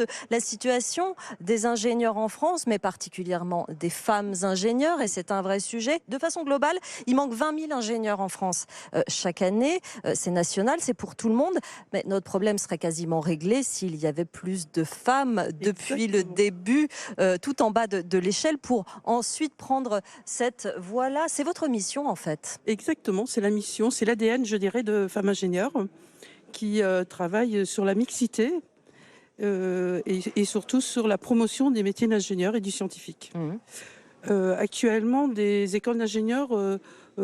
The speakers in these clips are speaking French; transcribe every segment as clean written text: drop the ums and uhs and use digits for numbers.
de la situation des ingénieurs en France, mais particulièrement des femmes ingénieurs, et c'est un vrai sujet. De façon globale, il manque 20 000 ingénieurs en France chaque année. C'est national, c'est pour tout le monde, mais notre problème serait quasiment réglé s'il y avait plus de femmes depuis le Exactement. début, tout en bas de l'échelle, pour ensuite prendre cette voie-là. C'est votre mission, en fait. Exactement, c'est la mission, c'est l'ADN, je dirais, de Femmes Ingénieures qui travaillent sur la mixité et surtout sur la promotion des métiers d'ingénieur et du scientifique. Mhm. Actuellement, des écoles d'ingénieurs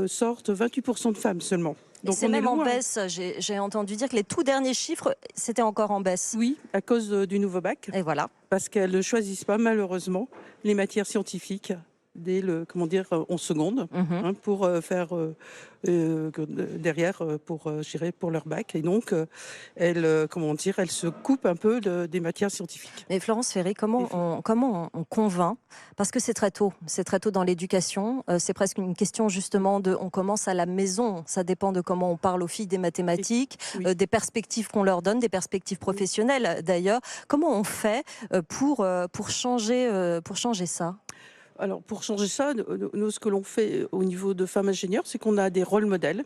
sortent 28% de femmes seulement. Et Donc c'est on est même en loin. baisse. J'ai entendu dire que les tout derniers chiffres, c'était encore en baisse. Oui, à cause du nouveau bac, Et voilà. parce qu'elles ne choisissent pas malheureusement les matières scientifiques dès le, comment dire, en seconde, Mhm. pour faire derrière je dirais, pour leur bac. Et donc elles, comment dire, elles se coupent un peu des matières scientifiques. Mais Florence Ferry, Et comment on convainc? Parce que c'est très tôt dans l'éducation. C'est presque une question justement de, on commence à la maison. Ça dépend de comment on parle aux filles des mathématiques, oui, des perspectives qu'on leur donne, des perspectives oui. professionnelles d'ailleurs. Comment on fait pour changer ça? Alors pour changer ça, nous, ce que l'on fait au niveau de femmes ingénieures, c'est qu'on a des rôles modèles.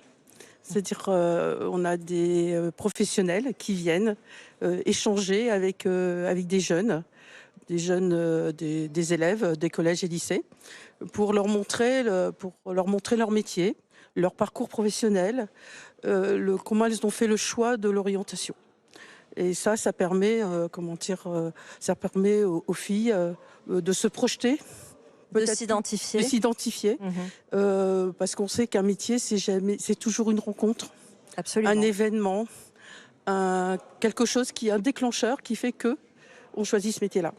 C'est-à-dire, on a des professionnels qui viennent échanger avec des jeunes, des élèves des collèges et lycées, pour leur montrer, pour leur montrer leur métier, leur parcours professionnel, comment elles ont fait le choix de l'orientation. Et ça permet, comment dire, ça permet aux filles de se projeter, De peut-être de s'identifier? s'identifier, Mhm. parce qu'on sait qu'un métier, c'est toujours une rencontre, un Absolument. événement, quelque chose un déclencheur qui fait que on choisit ce métier-là.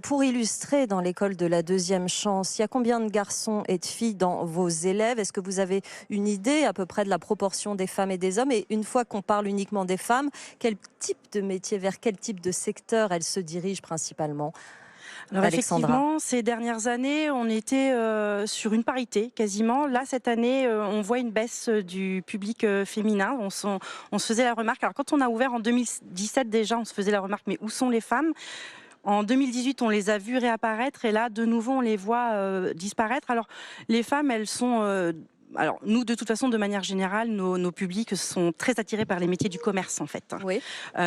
Pour illustrer, dans l'école de la deuxième chance, il y a combien de garçons et de filles dans vos élèves? Est-ce que vous avez une idée à peu près de la proportion des femmes et des hommes? Et une fois qu'on parle uniquement des femmes, quel type de métier, vers quel type de secteur elles se dirigent principalement? Alors Alexandra. effectivement, ces dernières années, on était sur une parité quasiment. Là, cette année, on voit une baisse du public féminin. On se faisait la remarque. Alors quand on a ouvert en 2017 déjà, on se faisait la remarque, mais où sont les femmes? En 2018, on les a vues réapparaître et là, de nouveau, on les voit disparaître. Alors, les femmes, elles sont... alors, nous, de toute façon, de manière générale, nos publics sont très attirés par les métiers du commerce, en fait. Oui.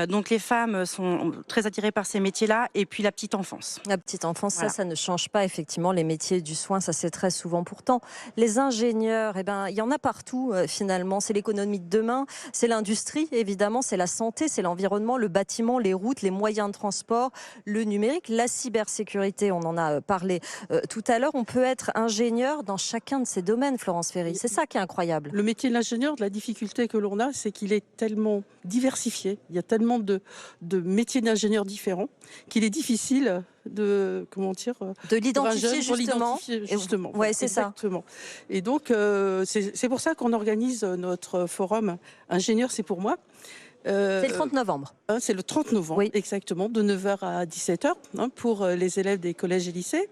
Donc, les femmes sont très attirées par ces métiers-là et puis la petite enfance. La petite enfance, Voilà. ça ne change pas effectivement. Les métiers du soin, ça c'est très souvent. Pourtant, les ingénieurs, eh ben, il y en a partout finalement. C'est l'économie de demain, c'est l'industrie évidemment, c'est la santé, c'est l'environnement, le bâtiment, les routes, les moyens de transport, le numérique, la cybersécurité. On en a parlé tout à l'heure. On peut être ingénieur dans chacun de ces domaines, Florence Ferry. C'est ça qui est incroyable. Le métier de l'ingénieur, la difficulté que l'on a, c'est qu'il est tellement diversifié, il y a tellement de métiers d'ingénieurs différents, qu'il est difficile de, comment dire, De pour un l'identifier jeune, pour justement. l'identifier justement. Ouais, c'est ça. Exactement. Et donc, c'est pour ça qu'on organise notre forum Ingénieur, c'est pour moi. C'est le 30 novembre. C'est le 30 novembre, Oui. exactement, de 9 h à 17 h, pour les élèves des collèges et lycées,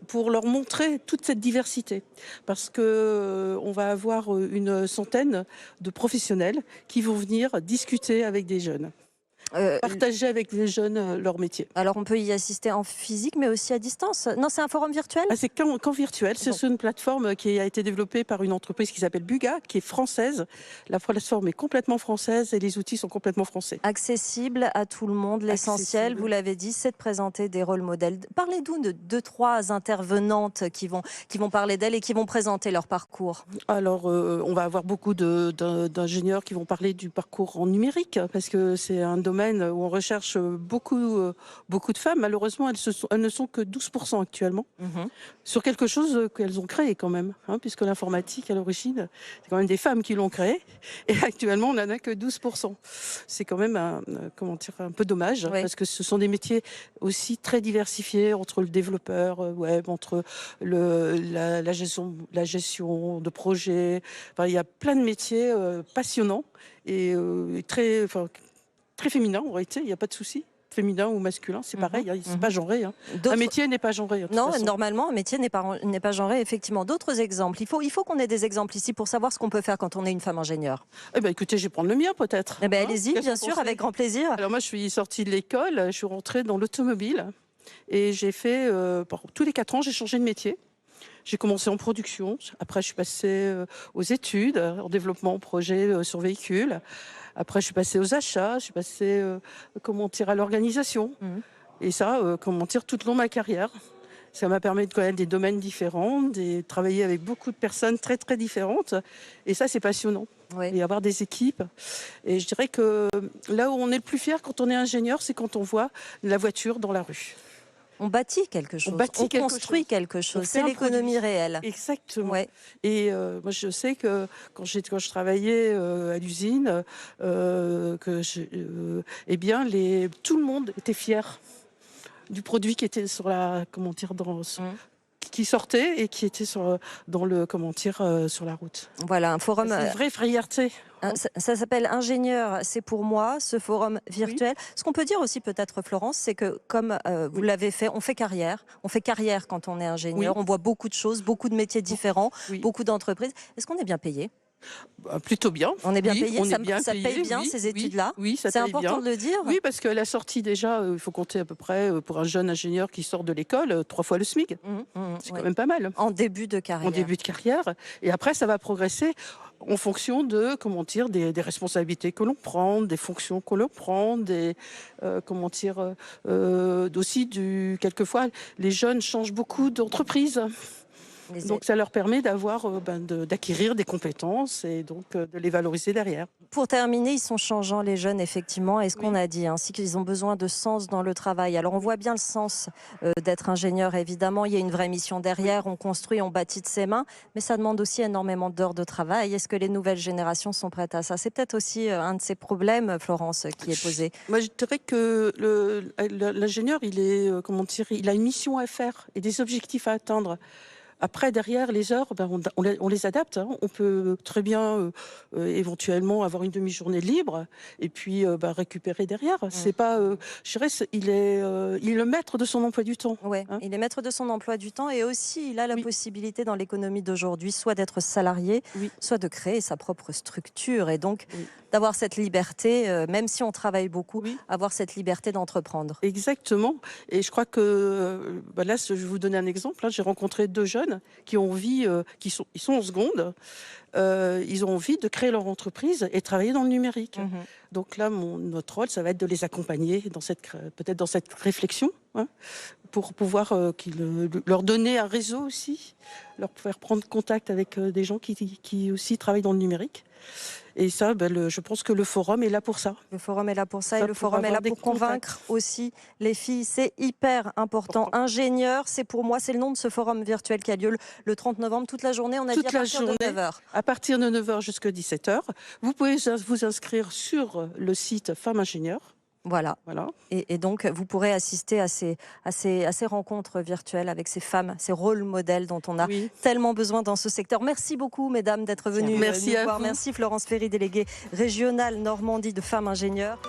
pour leur montrer toute cette diversité. Parce que on va avoir une centaine de professionnels qui vont venir discuter avec des jeunes, Euh, partager avec les jeunes leur métier. Alors on peut y assister en physique mais aussi à distance. Non, c'est un forum virtuel? Ah, c'est qu'en virtuel. C'est Bon. sur une plateforme qui a été développée par une entreprise qui s'appelle Buga, qui est française. La plateforme est complètement française et les outils sont complètement français. Accessible à tout le monde. L'essentiel, Accessible. vous l'avez dit, c'est de présenter des rôles modèles. Parlez-nous de deux, trois intervenantes qui vont parler d'elles et qui vont présenter leur parcours. Alors, on va avoir beaucoup d'ingénieurs qui vont parler du parcours en numérique, parce que c'est un domaine où on recherche beaucoup de femmes. Malheureusement, elles ne sont que 12% actuellement, Mhm. sur quelque chose qu'elles ont créé quand même, puisque l'informatique, à l'origine, c'est quand même des femmes qui l'ont créé, et actuellement, on n'en a que 12%. C'est quand même un peu dommage, Oui. parce que ce sont des métiers aussi très diversifiés, entre le développeur web, entre la gestion de projets. Enfin, il y a plein de métiers passionnants et très féminins, en réalité, il n'y a pas de souci. féminin ou masculin, c'est pareil, hein, c'est pas genré. Hein. Un D'autres- métier n'est pas genré. De toute Non, façon. normalement, un métier n'est pas genré, effectivement. D'autres exemples. Il faut qu'on ait des exemples ici pour savoir ce qu'on peut faire quand on est une femme ingénieure. Eh ben, écoutez, je vais prendre le mien peut-être. Eh ben, Hein, allez-y, qu'est-ce bien que vous sûr, pensez avec grand plaisir. Alors moi, je suis sortie de l'école, je suis rentrée dans l'automobile et j'ai fait, tous les 4 ans, j'ai changé de métier. J'ai commencé en production, après je suis passée aux études, en développement projet sur véhicules. Après je suis passée aux achats, je suis passée à l'organisation. Mhm. Et ça, tout le long de ma carrière. Ça m'a permis de connaître des domaines différents, de travailler avec beaucoup de personnes très très différentes. Et ça, c'est passionnant. Oui. Et avoir des équipes. Et je dirais que là où on est le plus fier quand on est ingénieur, c'est quand on voit la voiture dans la rue. On bâtit quelque chose, bâtit quelque construit chose. quelque On chose. fait C'est un l'économie produit. réelle. Exactement. Ouais. Et moi, je sais que quand je travaillais à l'usine, tout le monde était fier du produit qui était sur la, qui sortait et qui était sur la route. Voilà, un forum. C'est une vraie fierté. Ça s'appelle Ingénieur, c'est pour moi, ce forum virtuel. Ce qu'on peut dire aussi peut-être, Florence, c'est que comme vous l'avez fait, on fait carrière. On fait carrière quand on est ingénieur. Oui. On voit beaucoup de choses, beaucoup de métiers différents, Oui. beaucoup d'entreprises. Est-ce qu'on est bien payé? Plutôt bien. On est bien Oui, payé, on ça, est bien ça payé, paye bien oui, ces oui, études-là. Oui, ça C'est paye important bien. de le dire. Oui, parce que la sortie déjà, il faut compter à peu près pour un jeune ingénieur qui sort de l'école 3 fois le SMIC. C'est Ouais. quand même pas mal. En début de carrière. En début de carrière. Et après, ça va progresser en fonction de, des responsabilités que l'on prend, des fonctions que l'on prend, quelquefois, les jeunes changent beaucoup d'entreprises. Donc, ça leur permet d'acquérir des compétences et donc de les valoriser derrière. Pour terminer, ils sont changeants, les jeunes, effectivement. Et ce qu'on Oui. a dit, ainsi qu'ils ont besoin de sens dans le travail. Alors, on voit bien le sens d'être ingénieur, évidemment. Il y a une vraie mission derrière. On construit, on bâtit de ses mains. Mais ça demande aussi énormément d'heures de travail. Est-ce que les nouvelles générations sont prêtes à ça? C'est peut-être aussi un de ces problèmes, Florence, qui est posé. Moi, je dirais que l'ingénieur, il a une mission à faire et des objectifs à atteindre. Après, derrière, les heures, on les adapte. Hein. On peut très bien, éventuellement, avoir une demi-journée libre et puis récupérer derrière. C'est pas, je dirais, il est le maître de son emploi du temps. Oui, Hein. il est maître de son emploi du temps et aussi il a la Oui. possibilité dans l'économie d'aujourd'hui soit d'être salarié, Oui. soit de créer sa propre structure et donc Oui. d'avoir cette liberté, même si on travaille beaucoup, Oui. avoir cette liberté d'entreprendre. Exactement. Et je crois que là, je vais vous donner un exemple. Hein. J'ai rencontré 2 jeunes qui ont envie, ils sont en seconde, ils ont envie de créer leur entreprise et travailler dans le numérique. Donc là, notre rôle, ça va être de les accompagner peut-être dans cette réflexion, hein, pour pouvoir leur donner un réseau aussi, leur faire prendre contact avec des gens qui aussi travaillent dans le numérique. Et ça, je pense que le forum est là pour ça. Le forum est là pour ça et Ça, le pour forum est avoir là des pour convaincre aussi les filles. C'est hyper important. Ingénieur, c'est pour moi, c'est le nom de ce forum virtuel qui a lieu le 30 novembre, toute la journée. On a dit à partir de 9h. À partir de 9h jusqu'à 17h. Vous pouvez vous inscrire sur le site Femmes Ingénieurs. Voilà. Voilà. Et donc, vous pourrez assister à ces rencontres virtuelles avec ces femmes, ces rôles modèles dont on a Oui. tellement besoin dans ce secteur. Merci beaucoup, mesdames, d'être venues Merci nous à voir. vous. Merci Florence Ferry, déléguée régionale Normandie de Femmes Ingénieures.